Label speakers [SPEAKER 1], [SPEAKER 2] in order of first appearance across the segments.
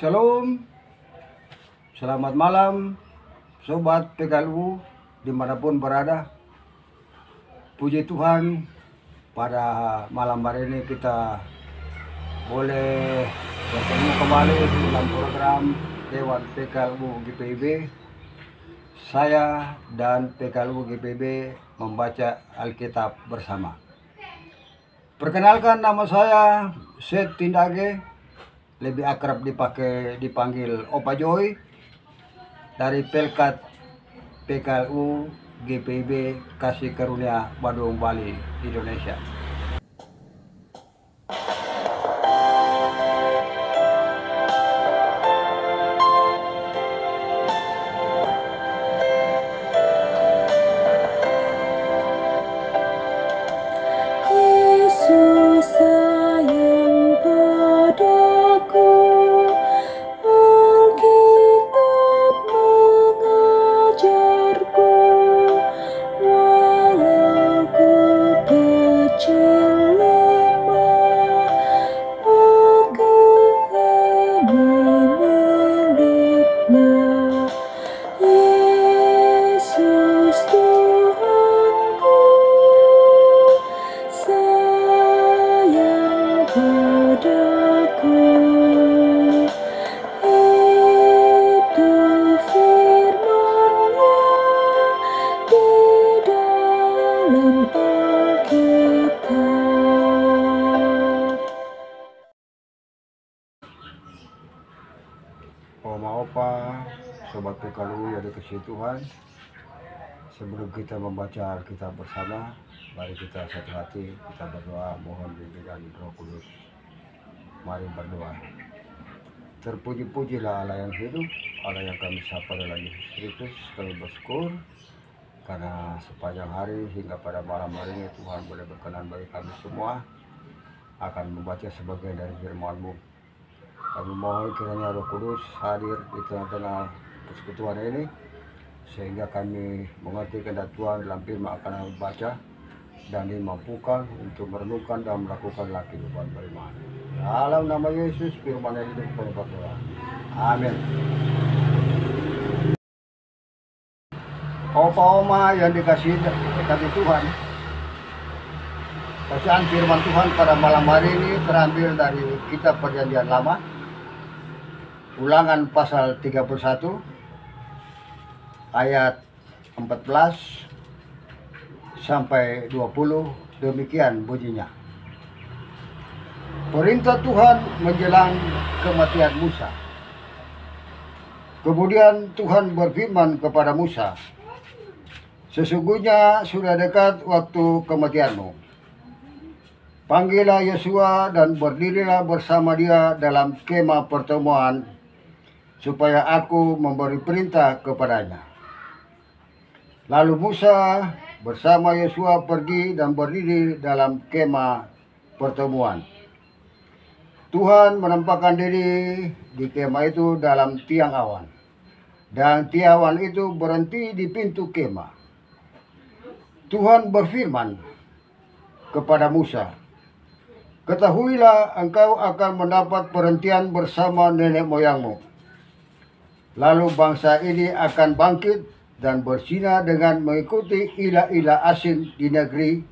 [SPEAKER 1] Shalom, selamat malam Sobat PKLU dimanapun berada. Puji Tuhan, pada malam hari ini kita boleh bertemu kembali dalam program Dewan PKLU GPIB. Saya dan PKLU GPIB membaca Alkitab bersama. Perkenalkan, nama saya Seth Tindage, lebih akrab dipanggil Opa Joy, dari Pelkat PKLU GPIB Kasih Karunia Badung, Bali, Indonesia.
[SPEAKER 2] Yesus sayang padaku, Alkitab mengajarku, walau ku kecil lemah, aku ini miliknya. Yesus Tuhanku sayang padaku, itu firman-Nya di dalam Alkitab.
[SPEAKER 1] Opa, Sobat PKLU yang dikasihi Tuhan, sebelum kita membaca Alkitab bersama, mari kita satu hati, kita berdoa mohon bimbingan Roh Kudus. Mari berdoa. Terpuji-pujilah Allah yang hidup, Allah yang kami sapa dalam Yesus Kristus. Kami bersyukur karena sepanjang hari hingga pada malam hari ini Tuhan boleh berkenan bagi kami semua akan membaca sebagian dari firman-Mu. Kami mohon kiranya Roh Kudus hadir di tengah-tengah persekutuan ini, sehingga kami mengerti kehendak Tuhan dalam firman akan kami baca, dan dimampukan untuk merenungkan dan melakukan kehidupan beriman. Dalam nama Yesus, firman yang hidup, kami berdoa. Amin. Opa-oma yang dikasihi Tuhan, bacaan firman Tuhan pada malam hari ini terambil dari Kitab Perjanjian Lama, Ulangan pasal 31 ayat 14 sampai 20, demikian bunyinya. Perintah Tuhan menjelang kematian Musa. Kemudian Tuhan berfirman kepada Musa, sesungguhnya sudah dekat waktu kematianmu. Panggillah Yosua dan berdirilah bersama dia dalam kemah pertemuan, supaya aku memberi perintah kepadanya. Lalu Musa bersama Yosua pergi dan berdiri dalam kemah pertemuan. Tuhan menampakkan diri di kemah itu dalam tiang awan, dan tiang awan itu berhenti di pintu kemah. Tuhan berfirman kepada Musa, ketahuilah engkau akan mendapat perhentian bersama nenek moyangmu. Lalu bangsa ini akan bangkit dan berzina dengan mengikuti ilah-ilah asing di negeri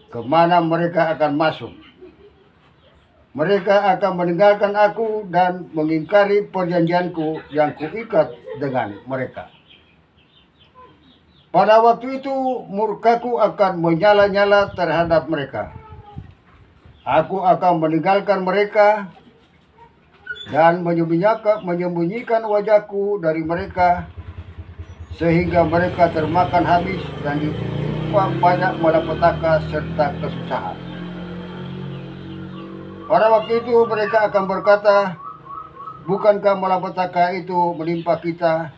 [SPEAKER 1] kemana mereka akan masuk. Mereka akan meninggalkan aku dan mengingkari perjanjianku yang kuikat dengan mereka. Pada waktu itu murkaku akan menyala-nyala terhadap mereka. Aku akan meninggalkan mereka dan menyembunyikan wajahku dari mereka, sehingga mereka termakan habis dan ditimpa banyak malapetaka serta kesusahan. Pada waktu itu mereka akan berkata, bukankah malapetaka itu menimpa kita,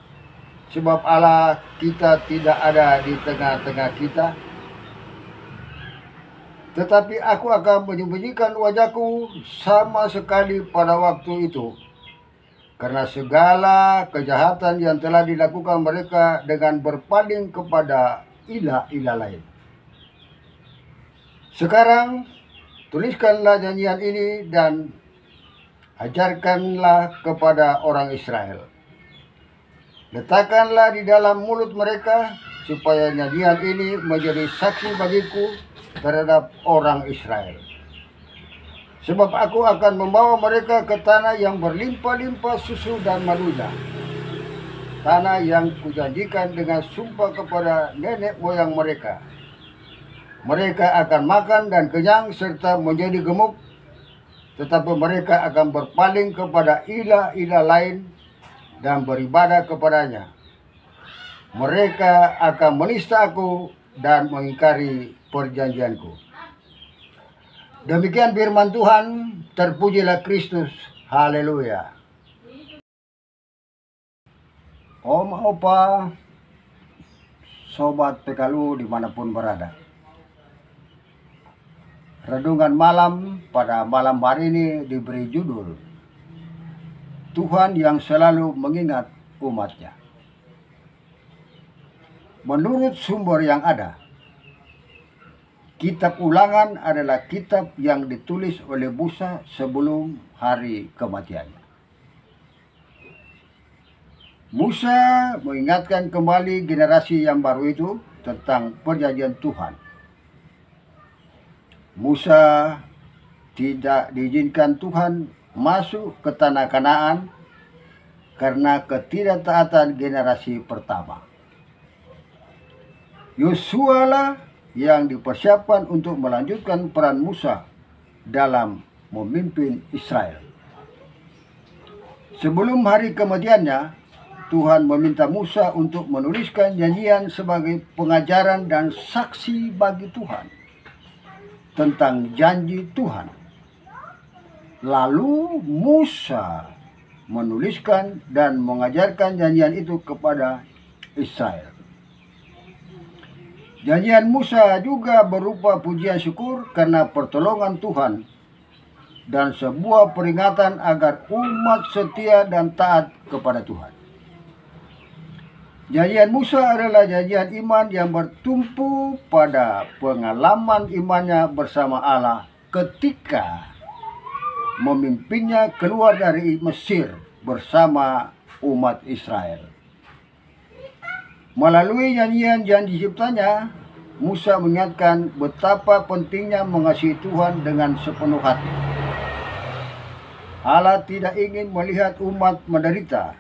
[SPEAKER 1] sebab Allah kita tidak ada di tengah-tengah kita? Tetapi aku akan menyembunyikan wajahku sama sekali pada waktu itu, karena segala kejahatan yang telah dilakukan mereka dengan berpaling kepada ilah-ilah lain. Sekarang tuliskanlah janjian ini dan ajarkanlah kepada orang Israel. Letakkanlah di dalam mulut mereka, supaya nyanyian ini menjadi saksi bagiku terhadap orang Israel. Sebab aku akan membawa mereka ke tanah yang berlimpah-limpah susu dan madunya, tanah yang kujanjikan dengan sumpah kepada nenek moyang mereka. Mereka akan makan dan kenyang serta menjadi gemuk, tetapi mereka akan berpaling kepada ilah-ilah lain dan beribadah kepadanya. Mereka akan menista aku dan mengingkari perjanjianku. Demikian firman Tuhan, terpujilah Kristus, haleluya. Om, opa, sobat PKLU dimanapun berada. Renungan malam pada malam hari ini diberi judul Tuhan yang selalu mengingat umatnya. Menurut sumber yang ada, Kitab Ulangan adalah kitab yang ditulis oleh Musa sebelum hari kematiannya. Musa mengingatkan kembali generasi yang baru itu tentang perjanjian Tuhan. Musa tidak diizinkan Tuhan masuk ke tanah Kanaan karena ketidaktaatan generasi pertama. Yosua lah yang dipersiapkan untuk melanjutkan peran Musa dalam memimpin Israel. Sebelum hari kematiannya, Tuhan meminta Musa untuk menuliskan janjian sebagai pengajaran dan saksi bagi Tuhan tentang janji Tuhan. Lalu Musa menuliskan dan mengajarkan janjian itu kepada Israel. Janjian Musa juga berupa pujian syukur karena pertolongan Tuhan dan sebuah peringatan agar umat setia dan taat kepada Tuhan. Janjian Musa adalah janjian iman yang bertumpu pada pengalaman imannya bersama Allah ketika memimpinnya keluar dari Mesir bersama umat Israel. Melalui janjian ciptanya, Musa mengingatkan betapa pentingnya mengasihi Tuhan dengan sepenuh hati. Allah tidak ingin melihat umat menderita,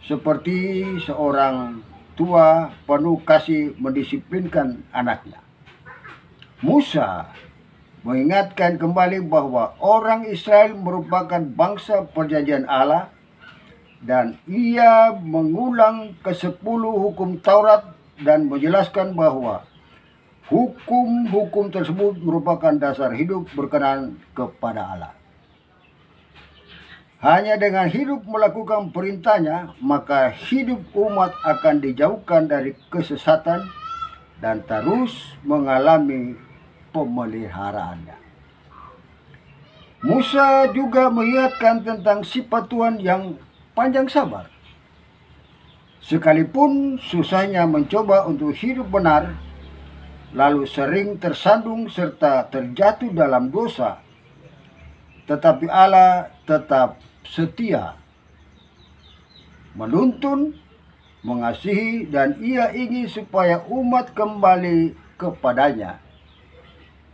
[SPEAKER 1] seperti seorang tua penuh kasih mendisiplinkan anaknya. Musa mengingatkan kembali bahwa orang Israel merupakan bangsa perjanjian Allah, dan ia mengulang ke-10 hukum Taurat dan menjelaskan bahwa hukum-hukum tersebut merupakan dasar hidup berkenan kepada Allah. Hanya dengan hidup melakukan perintahnya, maka hidup umat akan dijauhkan dari kesesatan dan terus mengalami pemeliharaannya. Musa juga mengingatkan tentang sifat Tuhan yang panjang sabar. Sekalipun susahnya mencoba untuk hidup benar, lalu sering tersandung serta terjatuh dalam dosa, tetapi Allah tetap setia, menuntun, mengasihi, dan ia ingin supaya umat kembali kepadanya,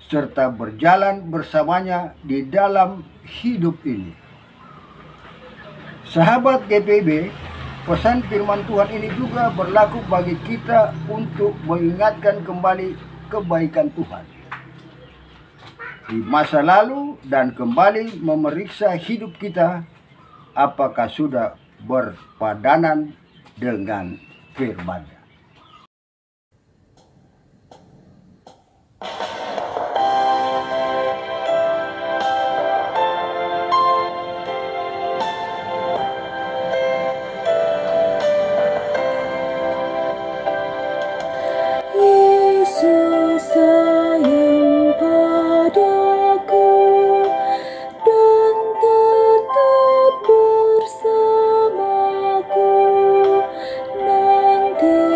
[SPEAKER 1] serta berjalan bersamanya di dalam hidup ini. Sahabat GPIB, pesan firman Tuhan ini juga berlaku bagi kita untuk mengingatkan kembali kebaikan Tuhan di masa lalu dan kembali memeriksa hidup kita apakah sudah berpadanan dengan firman-Nya.
[SPEAKER 2] Yesus sayang padaku dan tetap bersamaku nanti.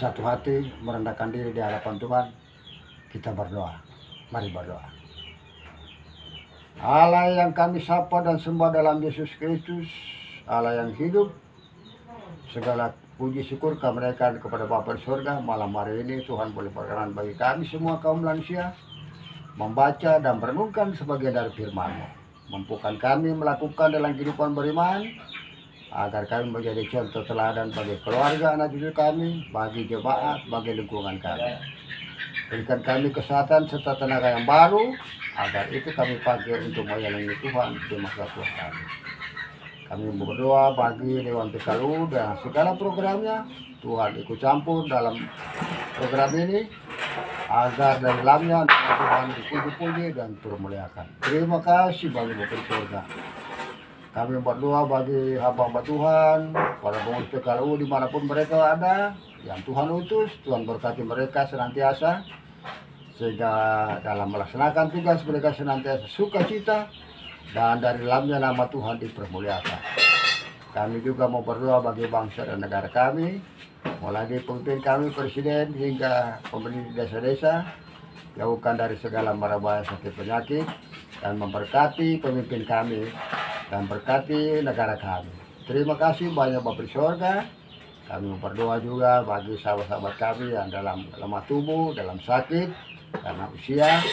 [SPEAKER 1] bersatu hati, merendahkan diri di hadapan Tuhan. Kita berdoa. Mari berdoa. Allah yang kami sapa dan sembah dalam Yesus Kristus, Allah yang hidup, segala puji syukur kami naikkan kepada Bapa di surga. Malam hari ini Tuhan boleh berkenan bagi kami semua kaum manusia membaca dan merenungkan sebagian dari firman-Mu. Mampukan kami melakukan dalam kehidupan beriman, agar kami menjadi contoh teladan bagi keluarga, anak cucu kami, bagi jemaat, bagi lingkungan kami. Berikan kami kesehatan serta tenaga yang baru, agar itu kami pakai untuk melayani Tuhan di masa tua kami. Kami berdoa bagi Dewan Pekalu dan segala programnya. Tuhan ikut campur dalam program ini, agar dari dalamnya Tuhan dipuji-puji dan termuliakan. Terima kasih bagi Bapa di surga. Kami berdoa bagi hamba Tuhan, para pengurus PKLU dimanapun mereka ada, yang Tuhan utus, Tuhan berkati mereka senantiasa, sehingga dalam melaksanakan tugas mereka senantiasa sukacita, dan dari dalamnya nama Tuhan dipermuliakan. Kami juga mau berdoa bagi bangsa dan negara kami, mulai dari pemimpin kami, presiden, hingga pemerintah desa-desa, jauhkan dari segala mara bahaya sakit penyakit, dan memberkati pemimpin kami, dan berkati negara kami. Terima kasih banyak Bapa di surga. Kami berdoa juga bagi sahabat-sahabat kami yang dalam lemah tubuh, dalam sakit, karena usia.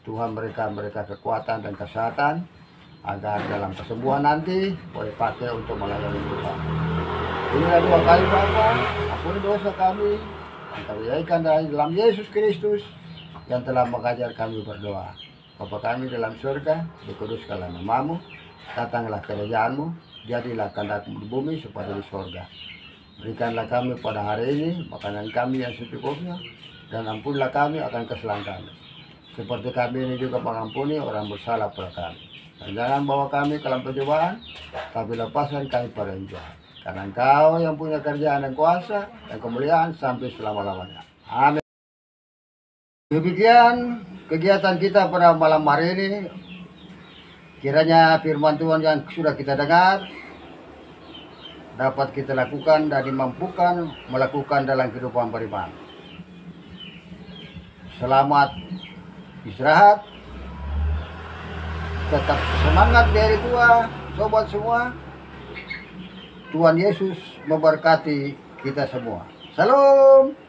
[SPEAKER 1] Tuhan mereka kekuatan dan kesehatan, agar dalam kesembuhan nanti boleh pakai untuk melayani Tuhan. Inilah doa kami Bapa, ampuni dosa kami, yang kami naikkan dari dalam Yesus Kristus, yang telah mengajar kami berdoa. Bapa kami dalam surga, dikuduskanlah nama-Mu, datanglah kerajaan-Mu, jadilah kehendak-Mu di bumi seperti di surga. Berikanlah kami pada hari ini makanan kami yang secukupnya, dan ampunilah kami akan kesalahan kami, seperti kami ini juga mengampuni orang bersalah pada kami. Dan jangan bawa kami ke dalam pencobaan, tapi lepaskan kami pada yang jahat. Karena Engkau yang punya kerjaan dan kuasa dan kemuliaan sampai selama-lamanya. Amin. Demikian kegiatan kita pada malam hari ini. Kiranya firman Tuhan yang sudah kita dengar dapat kita lakukan dan dimampukan melakukan dalam kehidupan beriman. Selamat istirahat. Tetap semangat dari tua, sobat semua. Tuhan Yesus memberkati kita semua. Salam.